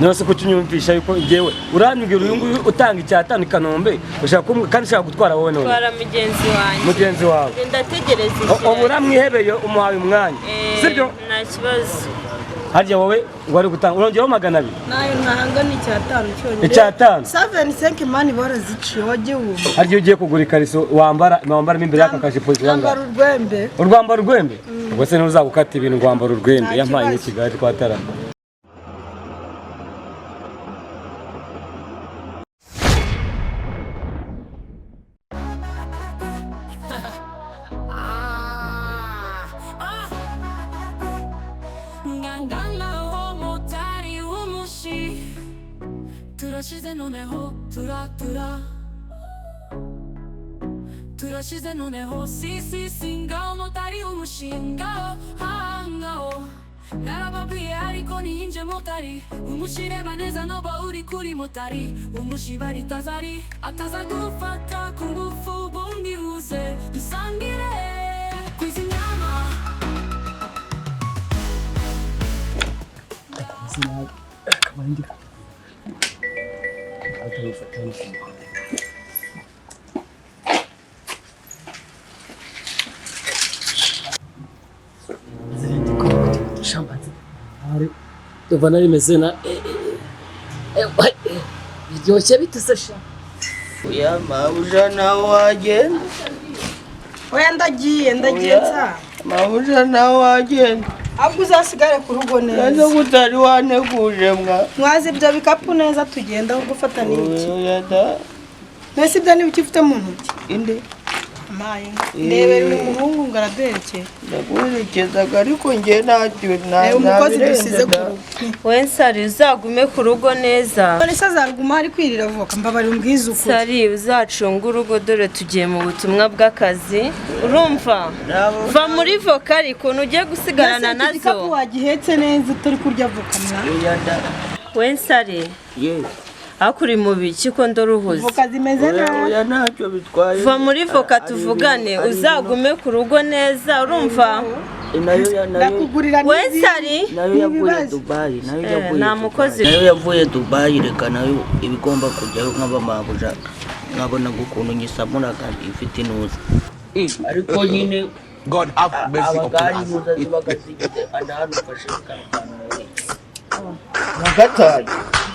nose ko tunyumvisha yuko ngewe uranyugira uyu nguyu utanga icyatanu Kanombe ushaka kandi ushaka gutwara wowe none twara mugenzi wawe ndategereza iki ubu uramwihebeye umuhaye umwanya sibyo nta kibazo harya wowe wari gutanga urongeraho 200 nayo ntanga ni icyatanu cyonyine icyatanu 75 mani baraziciye wagiye wumva harya ugiye kugura ikariso wambara imbere y'aka kajipo yambara urwembe urwambara urwembe ubwo se ntuzagukata ibintu rwambara urwembe yampaye n'ikigali twatarana turashize noneho turashize noneho si ngaho motari umushinga hangaho narababwiye ariko ninje motari umushireba neza noba uri kuri motari umushibari tazari atazagufata ku ngufu bungihuze dusangire kwizi nyama Tuvana rimeze na biryoshye bitesesha oya mabuja nawe wagenda oya ndagiye nsa mabuja nawe wagenda ahubwo uzasigare ku rugo neza neza gutari waneguje mwazi ibyo bikapu neza tugenda gufata n'iki oya da mbese ibyo niba ukifite mu ntoki inde amaye ndebera uyu muhungu ngo araduherekeye ndaguherekezaga ariko njye ntacyo umukozi dusize ku rugo we Sari uzagume ku rugo neza none se azaguma ari kwirira voka mbabarira umbwize ukuri Sari uzacunga urugo dore tugiye mu butumwa bw'akazi urumva va muri voka ariko nugiye gusigarana nazo igikapu wagihetse neza utari kurya voka mwa we Sari akuri mu biki ko ndoruhuze voka zimeze nabi oya ntacyo bitwaye va muri voka tuvugane uzagume ku rugo neza urumva ndakugurira we Sari nayo yavuye Dubai nta mukozi nayo yavuye Dubai reka nayo ibigomba kujyayo nk'abamabuja nkabona ukuntu nyisamuraga ifite inuza ariko nyine God have mercy upon us.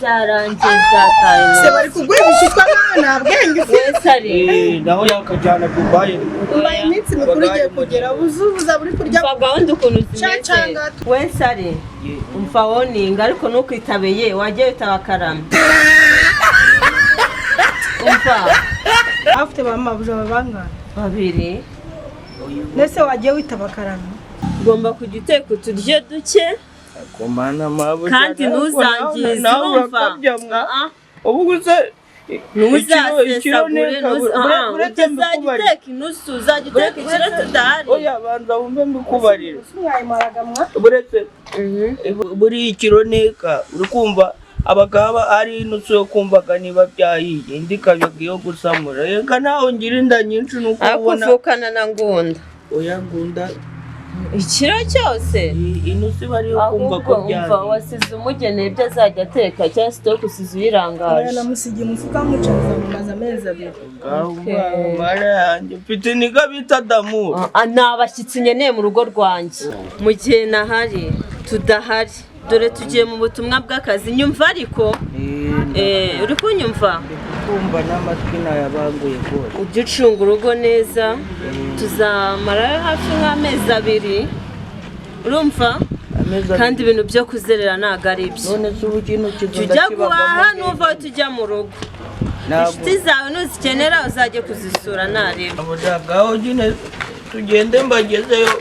byarangiye byataye se bari kuguha ibishishwa nta bwenge ufite Sari naho yakajyana Dubai mbaye iminsi mikuru igiye kugera uzubuza buri kurya umva gahunda ukuntu zimeze Cacanga. we Sari umva woninga ariko ntukwitabeye wajya witaba Karame umva afite bamabuja babangana 2 ndetse wagiye witaba Karame ugomba kujya uteka uturyo duke komana mabuja kandi ntuzangize urumva ubu gusa ntuzasesagure uzajya inusu uzajya uteka ikiro tudahari oya banza wumve mbikubarira mwayimaraga mwa buretse buri ikiro neka uri kumva abagaba ari inusu yo kumvaga niba byahiye indi kabyo yo gusamura reka naho ngira inda nyinshi nuko ubona akuvukana na ngunda oya ngunda ikiro cyose inusu bari yo kumva ko ahubwo umva byahiye wasize umugeneye ibyo azajya ateka cyangwa se stoke usize uyirangaje namusigiye umufuka mucaza mumaze amezi 2 mara yanjye mfite niga bita damu ni abashyitsi nkeneye mu rugo rwanjye mu gihe nahari tudahari dore tugiye mu butumwa bw'akazi nyumva ariko uri kunyumva kumva n'amatwi nayabanguye rwose ujye ucunga urugo neza tuzamara hafi nk'amezi 2 urumva kandi ibintu byo kuzerera ntabwo ari ibyo none se ubu kintu tujya guhaha nuva tujya mu rugo inshuti zawe nuzikenera uzajye kuzisura nareba abashakaho nyine tugende mbagezeyo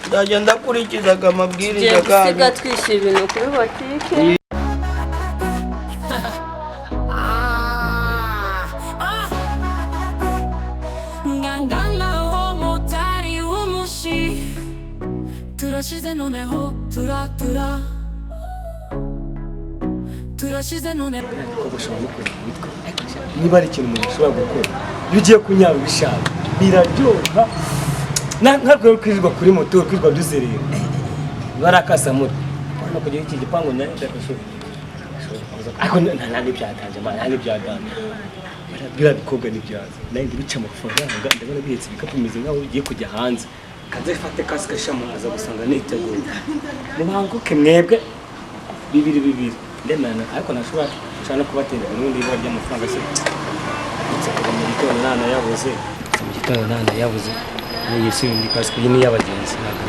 nzajya ndakurikizaga amabwiriza kandi gusiga twishyura ibintu kuri botike turashize noneho turashize noneho niba ari ikintu umuntu ashobora gukora iyo ugiye kunyara ubishaka biraryoha ntabwo kwirirwa kuri moto kwirirwa duzerera barakasamura no kugira iki gipangu nyari ndakashobora ariko nta byatanje man nta byatanje barabwira bikoga n'ibyaza nayo ndibica amafaranga ndabona bihetse ibikapu bimeze nkaho ugiye kujya hanze kaze fate kasika shamaza gusanga niteguye mubanguke mwebwe bibiri ndemana ariko nashobora cyane kubatera n'undi ibara ry'amafaranga se mu gitondo nana yabuze niyi si ndi kasika ni y'abagenzi ntabwo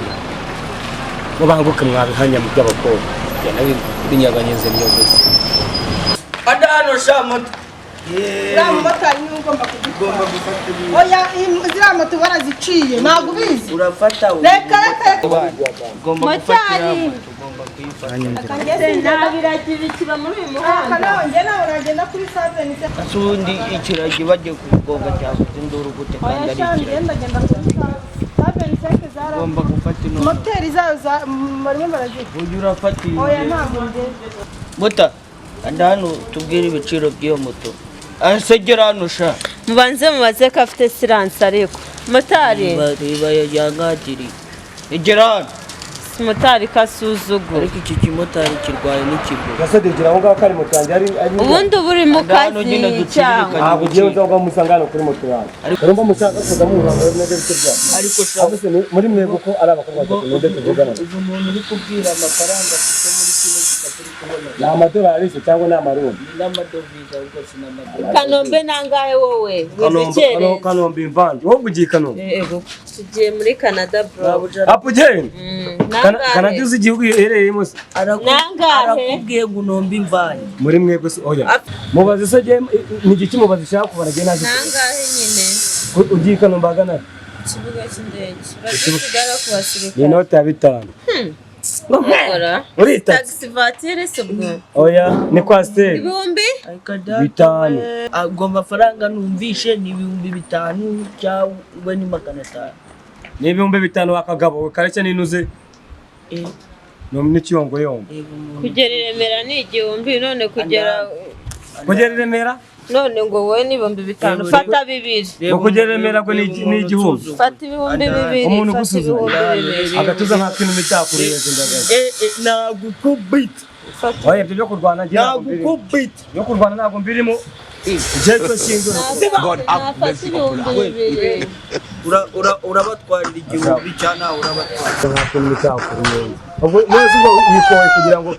mubanguke mwabihanya mu by'abakobwa nawe binyaganyeze niyo gusa adano shamoto uriya mumotari niwe ugomba gufata oya ziriya moto baraziciye ntabwo ubizi urafata reka motari nabiragira ikiba muri uyu muhanda nawe uragenda kuri saveni asundi ikiragi bagiye kugoga cyavuze induru gute kandi ari ikiragi ndagenda kuri saveni seke ugomba gufata ino moteri zayo barimo barazita ujye urafata iyo oya ntabwo ngeze mota anda hano tubwire ibiciro by'iyo moto ansegera hano sha mubaze ko afite siranse ariko motari reba yangagiriye egera hano motari kasuzugura ariko iki kimotari kirwaye n'ikigo gasedegera aho ngaho kari moto yanjye ari ubundi buri mu kazi cyangwa ntabwo ugiye uzavuga musangano kuri moto yanjye urumva mushaka kuza muhura neza bitebya ariko sha muri mwego ko ari abakobwa batatu node tuvugana uyu muntu uri kubwira amafaranga afite muri kino gikapu uri kubona ni amadolari se cyangwa ni amarundi n'amadovize ahubwo si n'amadolari kanombe nangahe wowe wibukere kanombe imvange wowe ugiye kanombe yego tugiye muri Canada bro apugeni Canada uzi igihugu iherereyemo se arakubwiye ngo unombe imvange muri mwego se oya mubaze se ni igiki mubaze ushaka kubara gena nangahe nyine ugiye kanombe agana ikibuga cy'indege basigara ku basirikare ni inote ya 5 uri taxi voiture se bwo oya ni kwasiteri ibihumbi 5 agomba amafaranga numvishe ni 5,000 cyangwa ni 500 ni 5,000 wakagabo kareke ninuze n'ikiyongo yombo kugera i Remera ni 1,000 none kugera i Remera none ngo wowe ni 5,000 fata 2 ngo kugera i Remera ngo ni igihumbi fata 2,000 umuntu gusuzuma agatuza nka kintu mitakurenze ndagaza nagukubita oya ibyo byo kurwana ngira nagukubita byo kurwana ntabwo mbirimo jeto shingiro God have mercy upon us. urabatwarira igihumbi cyane urabatwarira nka kintu mitakurenze ubwo mwese ubwo wikoye kugira ngo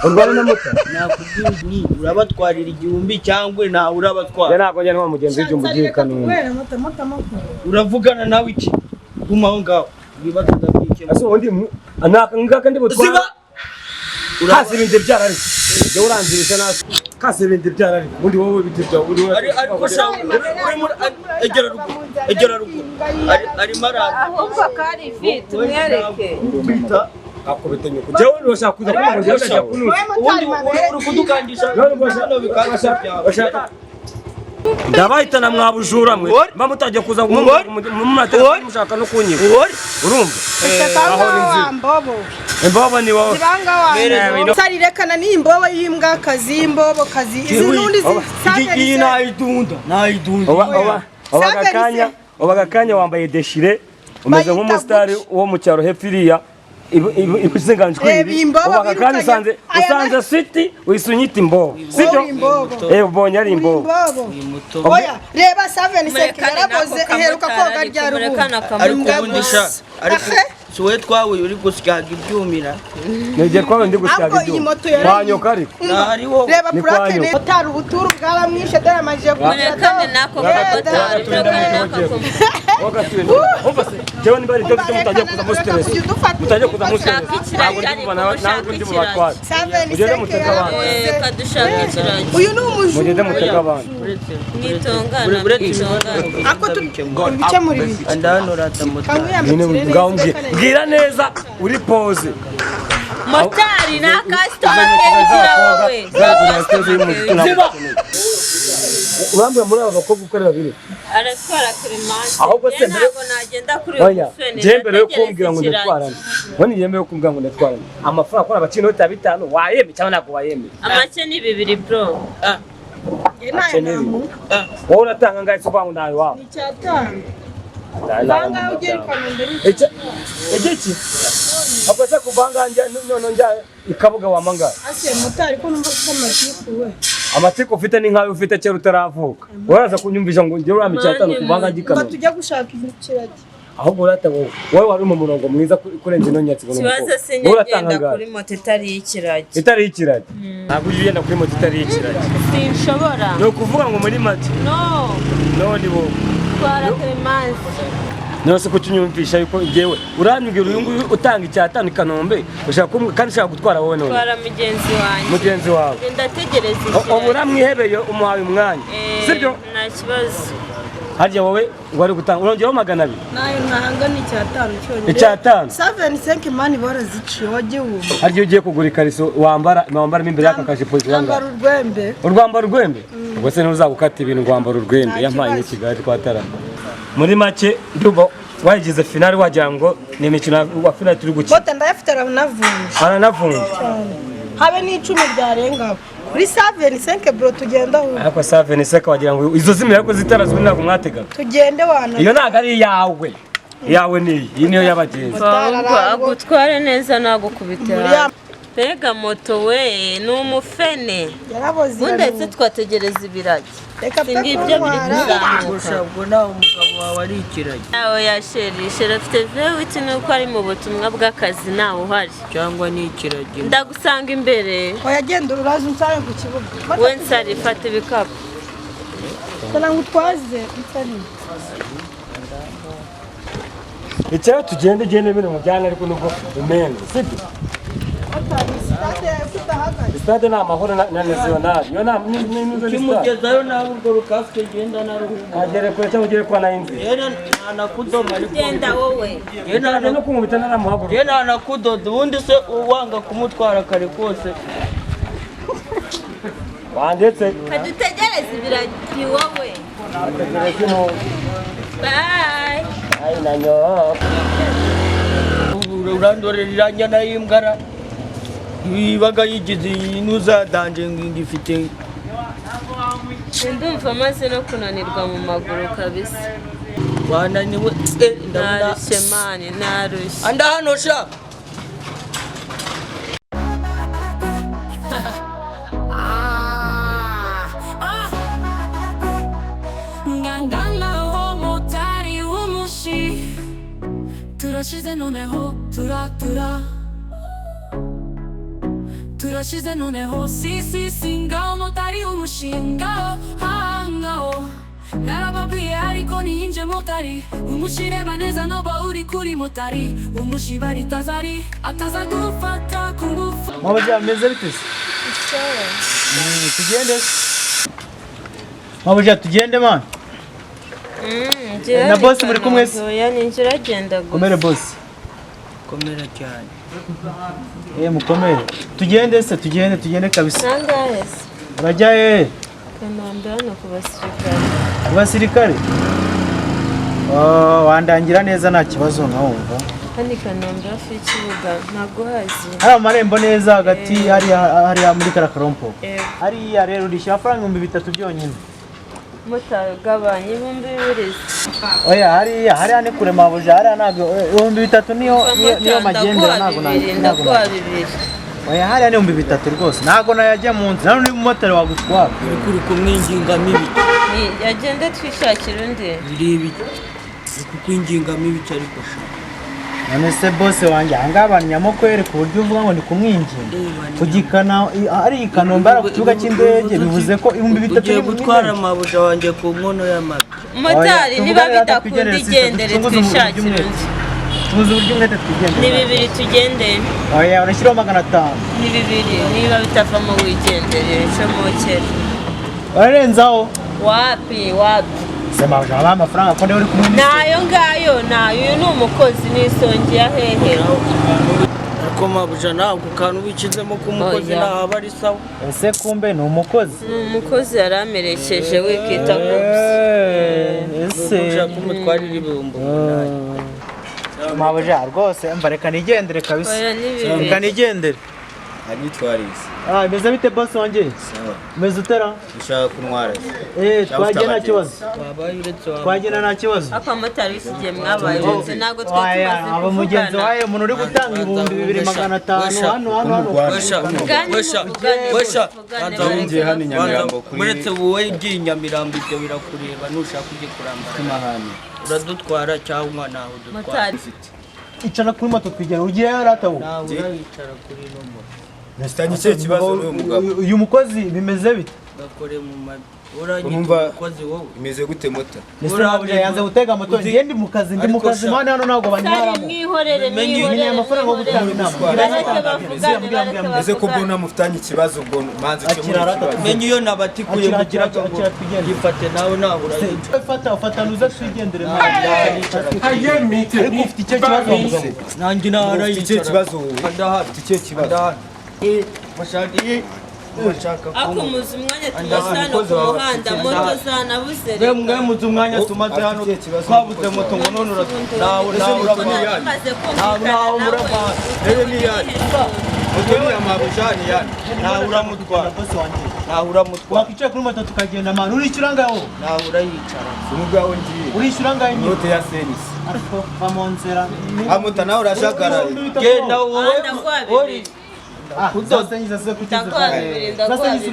urwane na muta nakubwira ni urabatwarira igihumbi cyangwa nawe urabatwara ntabwo njye n'umugenzi w'igihumbi gikanumwe uravugana nawe iki guma aho ngaho ibibazo ndabyikemura ase undi ngaka ndi butwara hasi ibindi byarari byo urangirisha nasi kase ibindi byarari undi wowe bitibyo uri ariko shamu egera ruguru ari marara ahubwo kari fit mwereke bita akubita nyuko jewe urashaka kuza kuba ngo ndashaka kunuza ubundi uri kudukandisha hano bikandisha byawe ndabahitana mwabujura mwe mba mutajya kuza mushaka no kunyiga urumva imbobo ni wowe sarirekana ni imbobo y'imbwakazi y'imbobo kazi izi nundi iyi nayidunda obagakanya wambaye deshire umeze nk'umusitari wo mu cyaro hepfo iriya ikuzinganjwe ibi obagakanya usanze city wisunyita imbobo sibyo ubonye ari imbobo oya reba 7 seke yaraboze iheruka koga rya rubu ariko ubundisha ariko suwe twawe uri gusyaga ibyumira nege kwawe ndi gusyaga ibyuma wanyoka ariko reba purake ne otari ubuturu bwaramwishe dore amaje murekane nako kabotari murekane nako jewe nibari byo mutajya kuza mu stress mutajya kuza mu stress ntabwo ndi kubana ntabwo ndi mubatwara mugende mutega abantu kadushaka ikiragi uyu ni umujura mugende mutega abantu mwitongana ako tubikemura ibi andano ratamuta bwira neza uri pose motari na customer kera wowe urambye muri aba bakobwa ukorera babiri aratwara clemence ahubwo se ntabwo nagenda kuri oya je mbere yo kumbwira ngo ndatwarana wani yemeye yo kumbwira ngo ndatwarana amafaranga akora abacino 5 wayeme cyangwa ntabwo wayeme amake ni 2 bro wowe uratanga ngaho isuba ngo nawe wawe icyatanga banga ugerekana mbere iki akoze kuvanga none njya ikabuga wamangara ase motari ko numva ko amatiku we amatiku ufite ni nkawe ufite cyera utaravuka waraza kunyumvisha ngo ngiye urami cyatanu kuvanga gikano tujya gushaka ikiragi ahubwo urata wowe wari mu murongo mwiza kurenza ino nyatsi ngo kibazo sinigenda kuri moto itari ikiragi ntabwo ugenda kuri moto itari ikiragi sinshobora ni ukuvuga ngo muri make no ni wowe twara Clemence nose ko tunyumvisha yuko ngewe uranyubwira uyu nguyu utanga icyatanu i Kanombe ushaka kumwe kandi ushaka gutwara wowe none twara mugenzi wawe ndategereza ubu uramwihebeye umuhaye umwanya sibyo nta kibazo harya wowe wari gutanga urongeraho 200 nayo ntanga ni icyatanu cyonyine icyatanu 75 mani baraziciye wagiye wumva harya ugiye kugura ikariso wambara imbere y'aka kajipo wambara urwembe urwambara urwembe ubwo se ntuzagukata ibintu rwambara urwembe yampaye ni Kigali twatara muri make ndubo wagize finale wagira ngo ni imikino wa finale turi gukina bote ndayafite aranavunje habe ni 10 byarenga kuri 75 bro tugenda aho ariko 75 wagira ngo izo zimira ariko zitarazwe ntabwo mwatega tugende wana iyo ntabwo ari yawe ni iyi niyo y'abagenzi agutware neza nagukubitira Pega moto we ni umufene ndetse twategereza ibiragi singibyo biri kuzamuka ubwo nawe umugabo wawe ari ikiragi nawe yasheri afite vewiti nuko ari mu butumwa bw'akazi nawe uhari cyangwa ni ikiragi ndagusanga imbere oyagenda uraza unsabe ku kibuga we nsari fata ibikapu sana ngutwaze nsari icyo tugende ibintu mujyana ariko nubwo umengo sibyo stade na amahoro na national yo na kimugezayo nawe ubwo rukafite genda na ruhu agere kure cyangwa ugere kwa nainzi yena anakudoma ariko genda wowe yena no kumubita naramuhaguru yena anakudoda ubundi se uwanga kumutwara kare kose wandetse kadutegereza ibiragi wowe bye ai nanyo urandoreranya na imbwara ibaga yigize inuza danje ngifite ndumva maze no kunanirwa mu maguru kabisa wananiwe narushye mani narushye anda hano sha ngangana ho motari umushi turashize noneho turashize noneho si ngaho motari umushinga hangaho narababwiye ariko ninje motari umushireba neza noba uri kuri motari umushibari tazari atazagufata kungufa mabuja meze bite tugende mabuja tugende man na boss muri kumwe se ninjira agenda gusa komere boss komera cyane mukomere tugende kabisa nangahe urajya Kanombe hano ku basirikare abasirikare wandangira neza nta kibazo nkawumva kandi Kanombe hafi y'ikibuga ntabwo hazi hari amarembo neza hagati hariya muri karakarompo hariya rero urishyura amafaranga 3,000 byonyine mutagabanya 2,000 oya hariya ni kure mabuja hariya ntabwo 3,000 niyo magendera ntabwo oya hariya ni 3,000 rwose ntabwo nayajya mu nzi nani n'umumotari wagutwara kuri kumwinginga mibi yagende twishakira undi biribi kukwinginga mibi cyari kosha none se boss wanjye ahangaha nyamokwere ku buryo uvuga ngo ni kumwinginga kugikana ari Kanombe ku kibuga cy'indege bivuze ko 3,000 ugiye gutwara mabuja wanjye ku nkono y'amata motari niba bidakunda igendere twishakira undi tuzi uburyo umwete twigendera ni 2 tugende oya urashyiraho 500 ni 2 niba bitavamo wigendere shomokera urarenzaho wapi sema ujana amafaranga ko uri kumwe nayo ngayo nayo ni umukozi nisongera hehera ariko mabuja ntabwo kantu wikizemo ko umukozi nahaba ari sawa ese kumbe ni umukozi yaramerekeje wikita gusa ese ushaka umutwarira ibihumbi mabuja rwose mva reka nigendere kabisa reka nigendere anyitwarize. Imeze bite boss wanjye? Sawa. Umeze utera? Ushaka kuntwara. Twagenda nta kibazo. Twagenda nta kibazo. Akamotari wisigiye mwabaye bose ntabwo twari tumaze kuvugana. Aba mugenzi wawe umuntu uri gutanga 2500 hano. Wesha. Ngiye hano Nyamirambo kuri. Muretse wowe igiye Nyamirambo ibyo birakureba nushaka ujye kuramba. Kimahani. Uradutwara cyangwa naho dutwara. Icara kuri moto twigera ugiye yarataho. Nawe uricara kuri no moto. Nastanye cyo kibazo n'uyu mugabo. Uyu mukozi bimeze bite? Gakore mu mabi. Uranyita umukozi wowe. Imeze gute moto? Nese yanze gutega moto ngende mu kazi ndi mu kazi mwana hano ntabwo banyaramo. Nyine amafaranga yo gutanga inama. Ese ko mbona mufitanye ikibazo ubwo manzi cyo muri. Menye iyo nabatikuye mugira ngo gifate nawe nabura. Ufata nuza twigendere nawe. Ariko ufite icyo kibazo mugabo. Nanjye nara icyo kibazo. Icyo kibazo. Bashaka akumuza umwanya tumasana ku muhanda moto zanabuze rero mwe muzi umwanya tumaze hano twabuze moto ngo none nawe rero ni yani moto ni amabujani yani nawe uramutwara nawe uramutwara wakwicara kuri moto tukagenda manu urishyura ngaho nawe urayicara umugabo ngiye urishyura ngaho moto ya service ariko bamonzera amuta nawe urashagara genda wowe kudasenyiza se ntabwo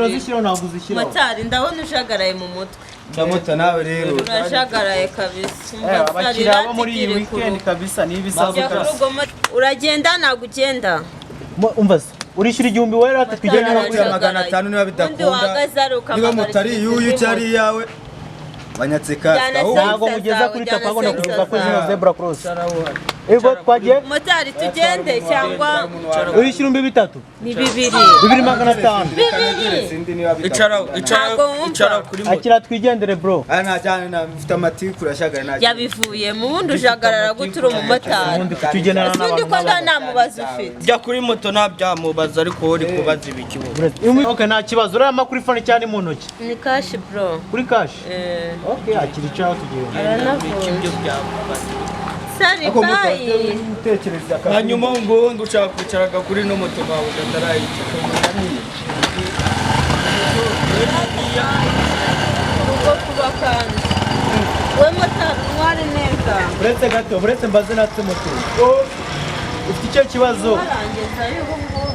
uzishyiraho motari ndabona ushagaraye mu mutwe ndamota nawe rero urashagaraye kabisa abakiriya bo muri iyi weekend kabisa ni ibisazo uragenda ntabwo ugenda umva se urishyura 1000 wera tukigenda no kuri 500 niba bidakunda niba motari yuyu cyari yawe banyatse kasi ntabwo mugeza kuri tapago no kuza kuri zino zebra cross ego twagiye motari tugende cyangwa urishyura 3 ni 2 icara kuri moto akira twigendere bro ana cyane na mfite amatiku urashagara na yabivuye mu wundi ujagarara gutura mu motari tugendana n'abantu ko ntamubaza ufite jya kuri moto ntabyamubaza ariko uri kubaza ibikibo okay nta kibazo urama kuri phone cyane mu ntoki ni cash bro kuri cash okay akiri cyaho tugiye ibyo byamubaza sari bayi hanyuma ngo ushaka kwicaraga kuri no moto bawe ugatarayicara uko kuba kandi we motari ntwari neza uretse gato uretse mbaze natse moto ufite icyo kibazo warangizayo ubu ngubu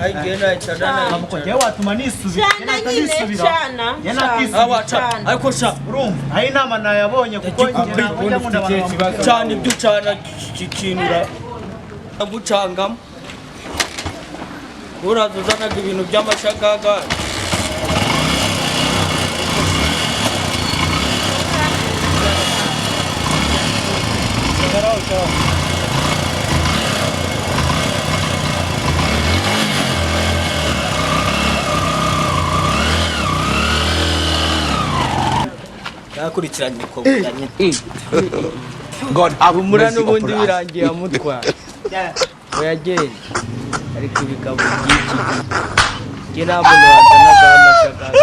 ayigenda cyane amukogiye watuma nisubira cyana ariko sha urumva ayi nama nayabonye kuko njye kibazo cyane ibyo cyana kikinura gucangamo urazuzanaga ibintu by'amashagaga yakurikiranye ko bujanye God abumura n'ubundi birangiye amutwara oyagenda ariko ibigabo by'iki gihe ntabwo wazanaga amashagaga